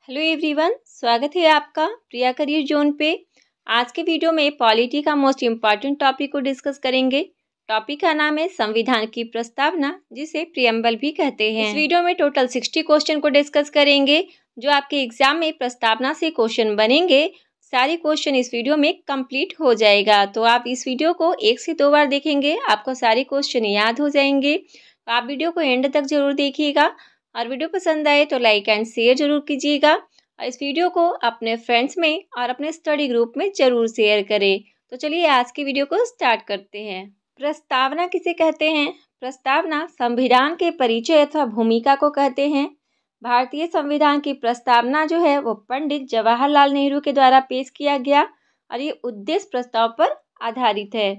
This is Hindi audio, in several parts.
हेलो एवरीवन, स्वागत है आपका प्रिया करियर जोन पे। आज के वीडियो में पॉलिटी का मोस्ट इम्पॉर्टेंट टॉपिक को डिस्कस करेंगे। टॉपिक का नाम है संविधान की प्रस्तावना, जिसे प्रियम्बल भी कहते हैं। इस वीडियो में टोटल 60 क्वेश्चन को डिस्कस करेंगे जो आपके एग्जाम में प्रस्तावना से क्वेश्चन बनेंगे। सारे क्वेश्चन इस वीडियो में कंप्लीट हो जाएगा, तो आप इस वीडियो को 1 से 2 बार देखेंगे, आपको सारे क्वेश्चन याद हो जाएंगे। तो आप वीडियो को एंड तक जरूर देखिएगा और वीडियो पसंद आए तो लाइक एंड शेयर जरूर कीजिएगा और इस वीडियो को अपने फ्रेंड्स में और अपने स्टडी ग्रुप में जरूर शेयर करें। तो चलिए आज की वीडियो को स्टार्ट करते हैं। प्रस्तावना किसे कहते हैं? प्रस्तावना संविधान के परिचय अथवा भूमिका को कहते हैं। भारतीय संविधान की प्रस्तावना जो है वो पंडित जवाहरलाल नेहरू के द्वारा पेश किया गया और ये उद्देश्य प्रस्ताव पर आधारित है।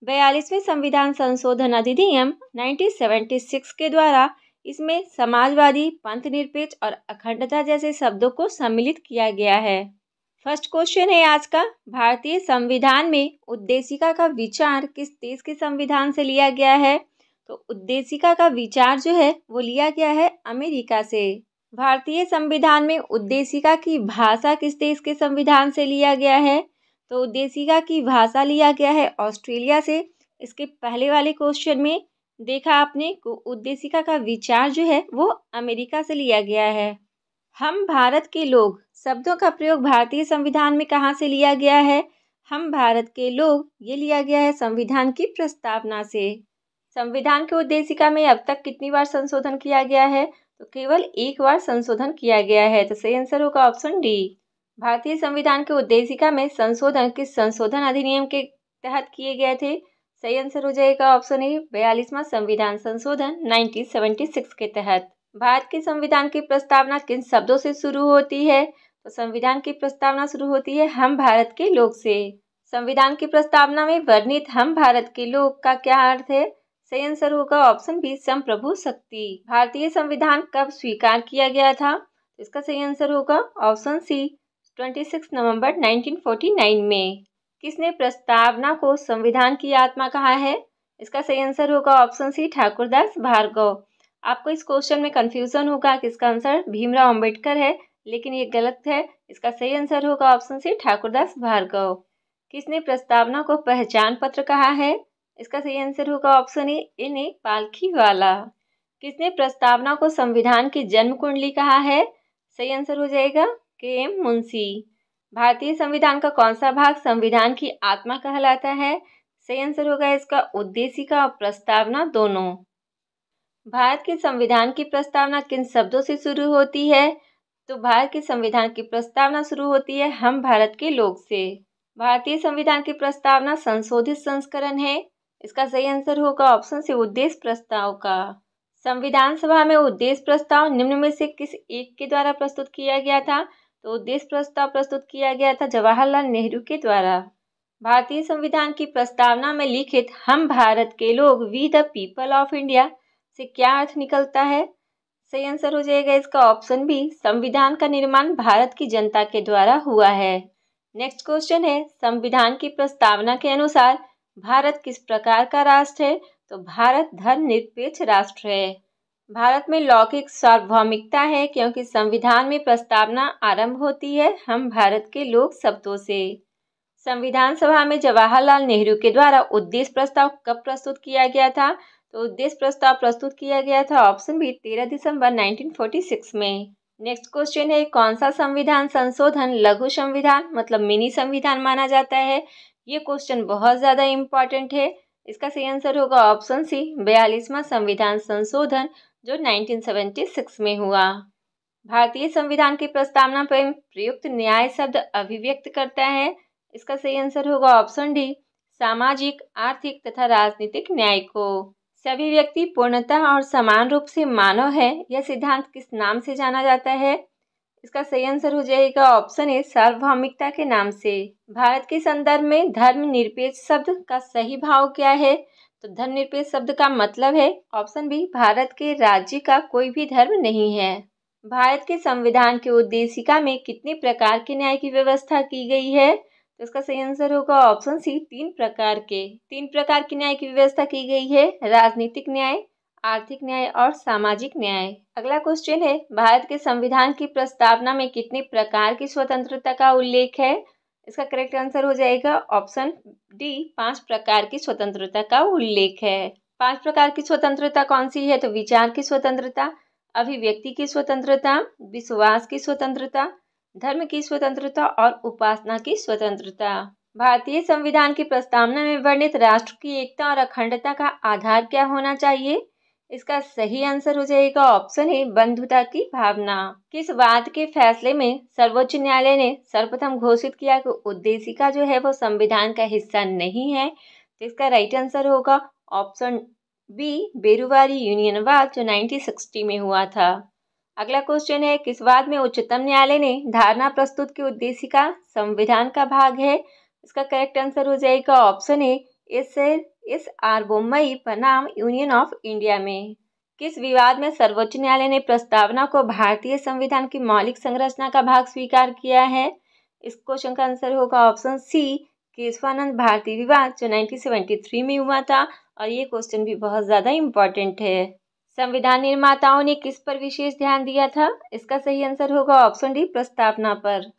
42वें संविधान संशोधन अधिनियम 1976 के द्वारा इसमें समाजवादी, पंथनिरपेक्ष और अखंडता जैसे शब्दों को सम्मिलित किया गया है। फर्स्ट क्वेश्चन है आज का, भारतीय संविधान में उद्देशिका का विचार किस देश के संविधान से लिया गया है? तो उद्देशिका का विचार जो है वो लिया गया है अमेरिका से। भारतीय संविधान में उद्देशिका की भाषा किस देश के संविधान से लिया गया है? तो उद्देशिका की भाषा लिया गया है ऑस्ट्रेलिया से। इसके पहले वाले क्वेश्चन में देखा आपने को उद्देशिका का विचार जो है वो अमेरिका से लिया गया है। हम भारत के लोग शब्दों का प्रयोग भारतीय संविधान में कहाँ से लिया गया है? हम भारत के लोग ये लिया गया है संविधान की प्रस्तावना से। संविधान के उद्देशिका में अब तक कितनी बार संशोधन किया गया है? तो केवल 1 बार संशोधन किया गया है, तो सही आंसर होगा ऑप्शन डी। भारतीय संविधान के उद्देशिका में संशोधन किस संशोधन अधिनियम के तहत किए गए थे? सही आंसर हो जाएगा ऑप्शन ए, 42वां संविधान संशोधन 1976 के तहत। भारत के संविधान की प्रस्तावना किन शब्दों से शुरू होती है? तो संविधान की प्रस्तावना शुरू होती है हम भारत के लोग से। संविधान की प्रस्तावना में वर्णित हम भारत के लोग का क्या अर्थ है? सही आंसर होगा ऑप्शन बी, संप्रभु शक्ति। भारतीय संविधान कब स्वीकार किया गया था? इसका सही आंसर होगा ऑप्शन सी, 26 नवंबर 1949 में। किसने प्रस्तावना को संविधान की आत्मा कहा है? इसका सही आंसर होगा ऑप्शन सी, ठाकुरदास भार्गव। आपको इस क्वेश्चन में कंफ्यूजन होगा कि इसका आंसर भीमराव अंबेडकर है, लेकिन ये गलत है। इसका सही आंसर होगा ऑप्शन सी, ठाकुरदास भार्गव। किसने प्रस्तावना को पहचान पत्र कहा है? इसका सही आंसर होगा ऑप्शन ए, इन्हें पालखीवाला। किसने प्रस्तावना को संविधान की जन्म कुंडली कहा है? सही आंसर हो जाएगा के.एम. मुंशी। भारतीय संविधान का कौन सा भाग संविधान की आत्मा कहलाता है? सही आंसर होगा इसका उद्देशिका और प्रस्तावना दोनों। भारत के संविधान की प्रस्तावना किन शब्दों से शुरू होती है? तो भारत के संविधान की प्रस्तावना शुरू होती है हम भारत के लोग से। भारतीय संविधान की प्रस्तावना संशोधित संस्करण है। इसका सही आंसर होगा ऑप्शन से, उद्देश्य प्रस्ताव का। संविधान सभा में उद्देश्य प्रस्ताव निम्न में से किस एक के द्वारा प्रस्तुत किया गया था? तो उद्देश्य प्रस्ताव प्रस्तुत किया गया था जवाहरलाल नेहरू के द्वारा। भारतीय संविधान की प्रस्तावना में लिखित हम भारत के लोग we the people of India से क्या अर्थ निकलता है? सही आंसर हो जाएगा इसका ऑप्शन बी, संविधान का निर्माण भारत की जनता के द्वारा हुआ है। नेक्स्ट क्वेश्चन है, संविधान की प्रस्तावना के अनुसार भारत किस प्रकार का राष्ट्र है? तो भारत धर्मनिरपेक्ष राष्ट्र है। भारत में लौकिक सार्वभौमिकता है क्योंकि संविधान में प्रस्तावना आरंभ होती है हम भारत के लोग शब्दों से। संविधान सभा में जवाहरलाल नेहरू के द्वारा उद्देश्य प्रस्ताव कब प्रस्तुत किया गया था? तो उद्देश्य प्रस्ताव प्रस्तुत किया गया था ऑप्शन बी, 13 दिसंबर 1946 में। नेक्स्ट क्वेश्चन है, कौन सा संविधान संशोधन लघु संविधान मतलब मिनी संविधान माना जाता है? ये क्वेश्चन बहुत ज़्यादा इम्पॉर्टेंट है। इसका सही आंसर होगा ऑप्शन सी, 42वां संविधान संशोधन जो 1976 में हुआ। भारतीय संविधान की प्रस्तावना पर प्रयुक्त न्याय शब्द अभिव्यक्त करता है। इसका सही आंसर होगा ऑप्शन डी, सामाजिक, आर्थिक तथा राजनीतिक न्याय को। सभी व्यक्ति पूर्णतः और समान रूप से मानव है, यह सिद्धांत किस नाम से जाना जाता है? इसका सही आंसर हो जाएगा ऑप्शन ए, सार्वभौमिकता के नाम से। भारत के संदर्भ में धर्मनिरपेक्ष शब्द का सही भाव क्या है? तो धर्मनिरपेक्ष शब्द का मतलब है ऑप्शन बी, भारत के राज्य का कोई भी धर्म नहीं है। भारत के संविधान के उद्देशिका में कितने प्रकार के न्याय की व्यवस्था की गई है? तो इसका सही आंसर होगा ऑप्शन सी, 3 प्रकार की न्याय की व्यवस्था की गई है, राजनीतिक न्याय, आर्थिक न्याय और सामाजिक न्याय। अगला क्वेश्चन है, भारत के संविधान की प्रस्तावना में कितने प्रकार की स्वतंत्रता का उल्लेख है? इसका करेक्ट आंसर हो जाएगा ऑप्शन डी, 5 प्रकार की स्वतंत्रता का उल्लेख है। 5 प्रकार की स्वतंत्रता कौन सी है? तो विचार की स्वतंत्रता, अभिव्यक्ति की स्वतंत्रता, विश्वास की स्वतंत्रता, धर्म की स्वतंत्रता और उपासना की स्वतंत्रता। भारतीय संविधान की प्रस्तावना में वर्णित राष्ट्र की एकता और अखंडता का आधार क्या होना चाहिए? इसका सही आंसर हो जाएगा ऑप्शन ए, बंधुता की भावना। किस वाद के फैसले में सर्वोच्च न्यायालय ने सर्वप्रथम घोषित किया कि उद्देशिका जो है वो संविधान का हिस्सा नहीं है? तो इसका राइट आंसर होगा ऑप्शन बी, बेरुवारी यूनियन वाद, जो 1960 में हुआ था। अगला क्वेश्चन है, किस वाद में उच्चतम न्यायालय ने धारणा प्रस्तुत की उद्देशिका संविधान का भाग है? इसका करेक्ट आंसर हो जाएगा ऑप्शन ए, इस सार्वभौमई बनाम यूनियन ऑफ इंडिया में। किस विवाद में सर्वोच्च न्यायालय ने प्रस्तावना को भारतीय संविधान की मौलिक संरचना का भाग स्वीकार किया है? इस क्वेश्चन का आंसर होगा ऑप्शन सी, केशवानंद भारती विवाद, जो 1973 में हुआ था। और ये क्वेश्चन भी बहुत ज़्यादा इम्पोर्टेंट है। संविधान निर्माताओं ने किस पर विशेष ध्यान दिया था? इसका सही आंसर होगा ऑप्शन डी, प्रस्तावना पर।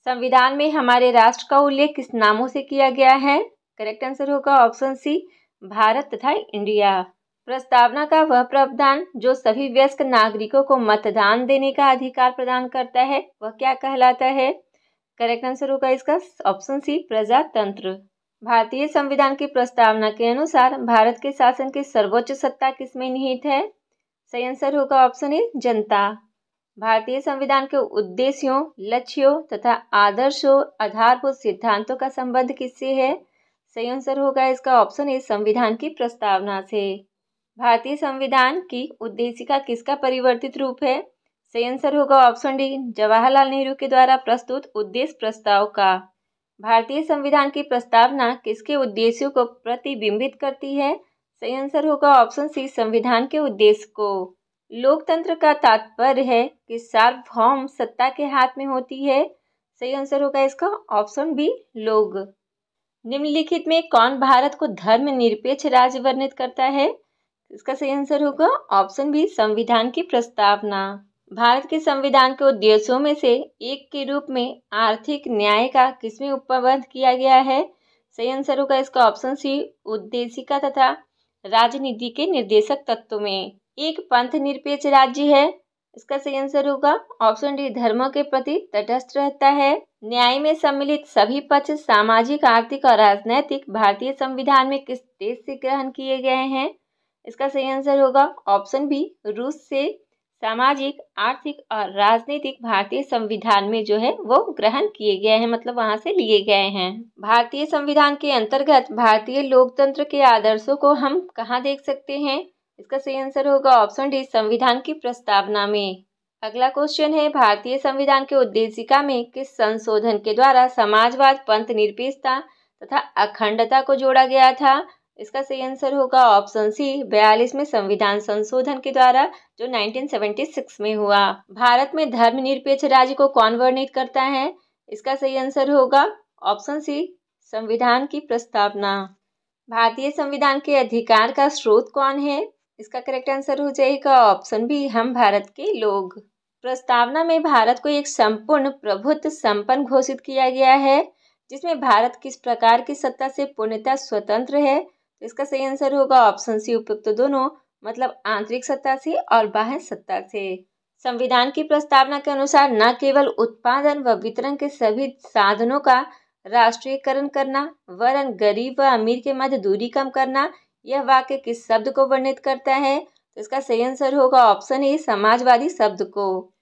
संविधान में हमारे राष्ट्र का उल्लेख किस नामों से किया गया है? करेक्ट आंसर होगा ऑप्शन सी, भारत तथा इंडिया। प्रस्तावना का वह प्रावधान जो सभी वयस्क नागरिकों को मतदान देने का अधिकार प्रदान करता है वह क्या कहलाता है? करेक्ट आंसर होगा इसका ऑप्शन सी, प्रजातंत्र। भारतीय संविधान की प्रस्तावना के अनुसार भारत के शासन की सर्वोच्च सत्ता किसमें निहित है? सही आंसर होगा ऑप्शन ए, जनता। भारतीय संविधान के उद्देश्यों, लक्ष्यों तथा आदर्शों, आधारभूत सिद्धांतों का संबंध किससे है? सही आंसर होगा इसका ऑप्शन ए, संविधान की प्रस्तावना से। भारतीय संविधान की उद्देशिका किसका परिवर्तित रूप है? सही आंसर होगा ऑप्शन डी, जवाहरलाल नेहरू के द्वारा प्रस्तुत उद्देश्य प्रस्ताव का। भारतीय संविधान की प्रस्तावना किसके उद्देश्यों को प्रतिबिंबित करती है? सही आंसर होगा ऑप्शन सी, संविधान के उद्देश्य को। लोकतंत्र का तात्पर्य है कि सार्वभौम सत्ता के हाथ में होती है। सही आंसर होगा इसका ऑप्शन बी, लोग। निम्नलिखित में कौन भारत को धर्मनिरपेक्ष राज्य वर्णित करता है? इसका सही आंसर होगा ऑप्शन बी, संविधान की प्रस्तावना। भारत के संविधान के उद्देश्यों में से एक के रूप में आर्थिक न्याय का किसमें उपबंध किया गया है? सही आंसर होगा इसका ऑप्शन सी, उद्देशिका तथा राजनीति के निर्देशक तत्व में। एक पंथ निरपेक्ष राज्य है। इसका सही आंसर होगा ऑप्शन डी, धर्मों के प्रति तटस्थ रहता है। न्याय में सम्मिलित सभी पक्ष सामाजिक, आर्थिक और राजनैतिक भारतीय संविधान में किस देश से ग्रहण किए गए हैं? इसका सही आंसर होगा ऑप्शन बी, रूस से। सामाजिक, आर्थिक और राजनीतिक भारतीय संविधान में जो है वो ग्रहण किए गए हैं, मतलब वहां से लिए गए हैं। भारतीय संविधान के अंतर्गत भारतीय लोकतंत्र के आदर्शों को हम कहाँ देख सकते हैं? इसका सही आंसर होगा ऑप्शन डी, संविधान की प्रस्तावना में। अगला क्वेश्चन है, भारतीय संविधान के उद्देशिका में किस संशोधन के द्वारा समाजवाद, पंथ निरपेक्षता तथा अखंडता को जोड़ा गया था? इसका सही आंसर होगा ऑप्शन सी, 42वें संविधान संशोधन के द्वारा, जो 1976 में हुआ। भारत में धर्मनिरपेक्ष राज्य को कौन वर्णित करता है? इसका सही आंसर होगा ऑप्शन सी, संविधान की प्रस्तावना। भारतीय संविधान के अधिकार का स्रोत कौन है? इसका करेक्ट आंसर हो जाएगा ऑप्शन बी, हम भारत के लोग। प्रस्तावना में भारत को एक संपूर्ण प्रभुत्व संपन्न घोषित किया गया है, जिसमें भारत किस प्रकार की सत्ता से पूर्णतः स्वतंत्र है? तो इसका सही आंसर होगा ऑप्शन सी, उपयुक्त दोनों, मतलब आंतरिक सत्ता से और बाह्य सत्ता से। संविधान की प्रस्तावना के अनुसार न केवल उत्पादन व वितरण के सभी साधनों का राष्ट्रीयकरण करना, वरन गरीब व अमीर के मध्य दूरी कम करना, यह वाक्य किस शब्द को वर्णित करता है? तो इसका सही आंसर होगा ऑप्शन ए, समाजवादी शब्द को।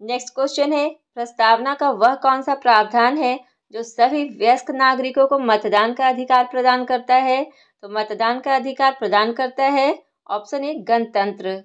नेक्स्ट क्वेश्चन है, प्रस्तावना का वह कौन सा प्रावधान है जो सभी वयस्क नागरिकों को मतदान का अधिकार प्रदान करता है? तो मतदान का अधिकार प्रदान करता है ऑप्शन ए, गणतंत्र।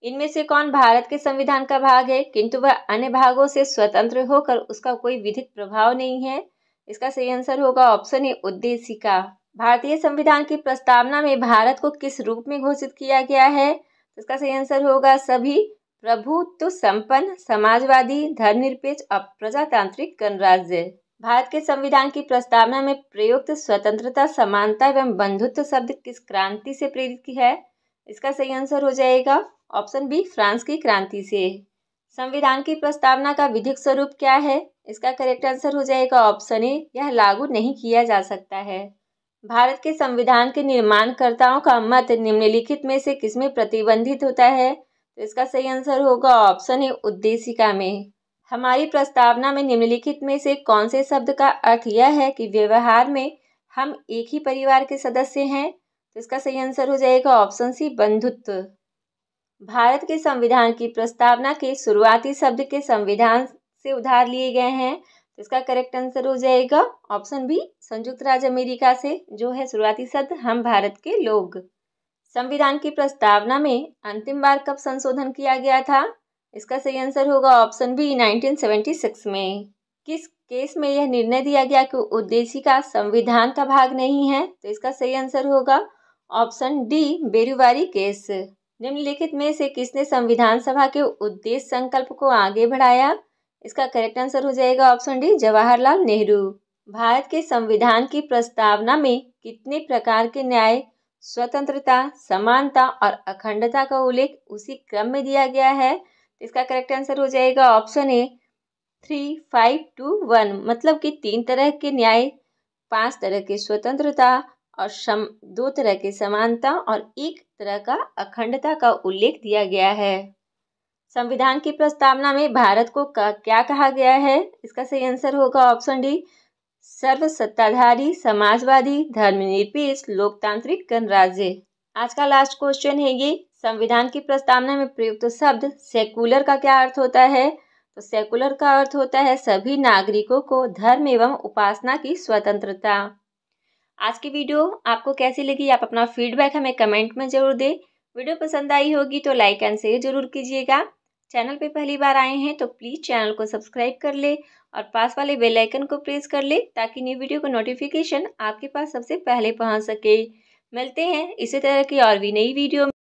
इनमें से कौन भारत के संविधान का भाग है किंतु वह अन्य भागों से स्वतंत्र होकर उसका कोई विधिक प्रभाव नहीं है? इसका सही आंसर होगा ऑप्शन ए, उद्देशिका। भारतीय संविधान की प्रस्तावना में भारत को किस रूप में घोषित किया गया है? तो इसका सही आंसर होगा सभी प्रभुत्व संपन्न, समाजवादी, धर्मनिरपेक्ष और प्रजातांत्रिक गणराज्य। भारत के संविधान की प्रस्तावना में प्रयुक्त स्वतंत्रता, समानता एवं बंधुत्व शब्द किस क्रांति से प्रेरित है? इसका सही आंसर हो जाएगा ऑप्शन बी, फ्रांस की क्रांति से। संविधान की प्रस्तावना का विधिक स्वरूप क्या है? इसका करेक्ट आंसर हो जाएगा ऑप्शन ए, यह लागू नहीं किया जा सकता है। भारत के संविधान के निर्माणकर्ताओं का मत निम्नलिखित में से किसमें प्रतिबंधित होता है? तो इसका सही आंसर होगा ऑप्शन ए, उद्देशिका में। हमारी प्रस्तावना में निम्नलिखित में से कौन से शब्द का अर्थ यह है कि व्यवहार में हम एक ही परिवार के सदस्य हैं? तो इसका सही आंसर हो जाएगा ऑप्शन सी, बंधुत्व। भारत के संविधान की प्रस्तावना के शुरुआती शब्द के संविधान से उधार लिए गए हैं। तो इसका करेक्ट आंसर हो जाएगा ऑप्शन बी, संयुक्त राज्य अमेरिका से जो है शुरुआती शब्द हम भारत के लोग। संविधान की प्रस्तावना में अंतिम बार कब संशोधन किया गया था? इसका सही आंसर होगा ऑप्शन बी, 1976 में। किस केस में यह निर्णय दिया गया कि उद्देशिका संविधान का भाग नहीं है? तो इसका सही आंसर होगा ऑप्शन डी, बेरुवारी केस। निम्नलिखित में से किसने संविधान सभा के उद्देश्य संकल्प को आगे बढ़ाया? इसका करेक्ट आंसर हो जाएगा ऑप्शन डी, जवाहरलाल नेहरू। भारत के संविधान की प्रस्तावना में कितने प्रकार के न्याय, स्वतंत्रता, समानता और अखंडता का उल्लेख उसी क्रम में दिया गया है? इसका करेक्ट आंसर हो जाएगा ऑप्शन ए, 3, 5, 2, 1। मतलब कि 3 तरह के न्याय, 5 तरह की स्वतंत्रता और 2 तरह की समानता और 1 तरह का अखंडता का उल्लेख दिया गया है। संविधान की प्रस्तावना में भारत को क्या कहा गया है? इसका सही आंसर होगा ऑप्शन डी, सर्वसत्ताधारी, समाजवादी, धर्मनिरपेक्ष, लोकतांत्रिक गणराज्य। आज का लास्ट क्वेश्चन है ये, संविधान की प्रस्तावना में प्रयुक्त शब्द सेकुलर का क्या अर्थ होता है? तो सेकुलर का अर्थ होता है सभी नागरिकों को धर्म एवं उपासना की स्वतंत्रता। आज की वीडियो आपको कैसी लगी? आप अपना फीडबैक हमें कमेंट में जरूर दें। वीडियो पसंद आई होगी तो लाइक एंड शेयर जरूर कीजिएगा। चैनल पे पहली बार आए हैं तो प्लीज़ चैनल को सब्सक्राइब कर ले और पास वाले बेल आइकन को प्रेस कर ले ताकि न्यू वीडियो का नोटिफिकेशन आपके पास सबसे पहले पहुंच सके। मिलते हैं इसी तरह की और भी नई वीडियो में।